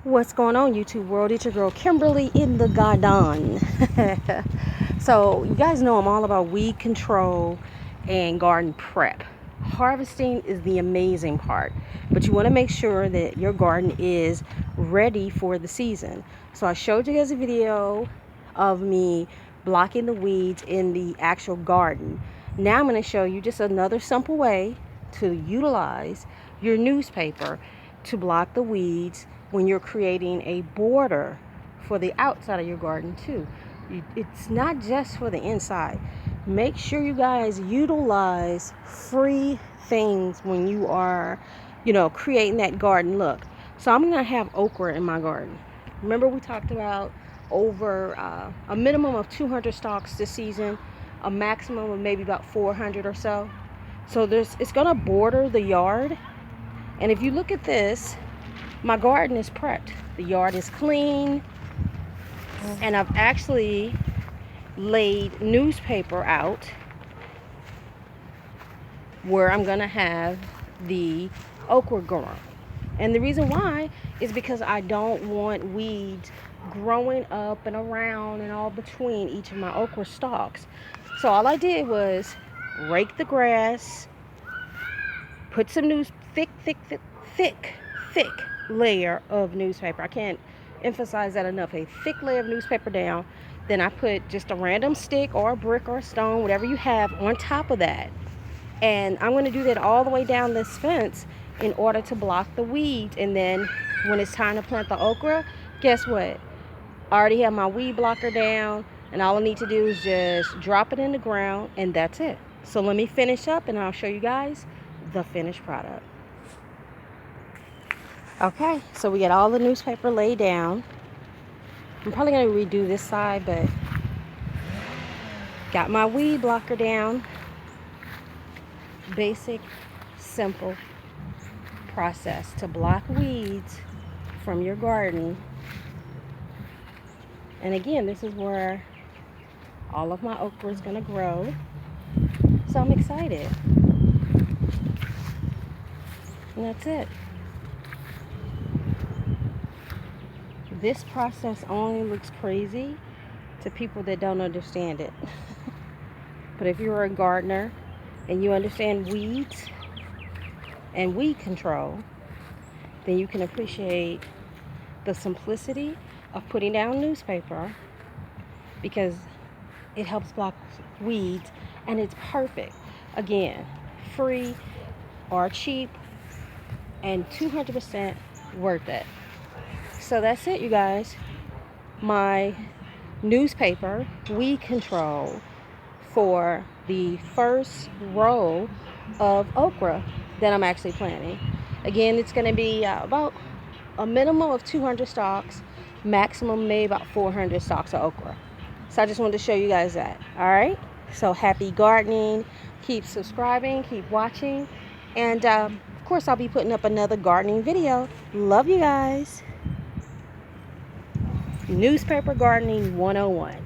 What's going on, YouTube world? It's your girl Kimberly in the garden. So you guys know I'm all about weed control and garden prep. Harvesting is the amazing part, but you want to make sure that your garden is ready for the season. So I showed you guys a video of me blocking the weeds in the actual garden. Now I'm going to show you just another simple way to utilize your newspaper to block the weeds when you're creating a border for the outside of your garden too. It's not just for the inside. Make sure you guys utilize free things when you are, creating that garden look. So I'm gonna have okra in my garden. Remember we talked about over a minimum of 200 stalks this season, a maximum of maybe about 400 or so. So it's gonna border the yard. And if you look at this, my garden is prepped. The yard is clean, and I've actually laid newspaper out where I'm gonna have the okra grown. And the reason why is because I don't want weeds growing up and around and all between each of my okra stalks. So all I did was rake the grass, put some thick layer of newspaper. I can't emphasize that enough. A thick layer of newspaper down. Then I put just a random stick or a brick or a stone, whatever you have, on top of that. And I'm going to do that all the way down this fence in order to block the weeds. And then when it's time to plant the okra, guess what? I already have my weed blocker down, and all I need to do is just drop it in the ground, and that's it. So let me finish up and I'll show you guys the finished product. Okay, so we got all the newspaper laid down. I'm probably going to redo this side, but got my weed blocker down. Basic, simple process to block weeds from your garden. And again, this is where all of my okra is going to grow. So I'm excited. And that's it. This process only looks crazy to people that don't understand it. But if you're a gardener and you understand weeds and weed control, then you can appreciate the simplicity of putting down newspaper, because it helps block weeds and it's perfect. Again, free or cheap and 200% worth it. So that's it, you guys. My newspaper weed control for the first row of okra that I'm actually planting. Again, it's going to be about a minimum of 200 stalks, maximum maybe about 400 stalks of okra. So I just wanted to show you guys that. All right. So happy gardening. Keep subscribing. Keep watching. And of course, I'll be putting up another gardening video. Love you guys. Newspaper Gardening 101.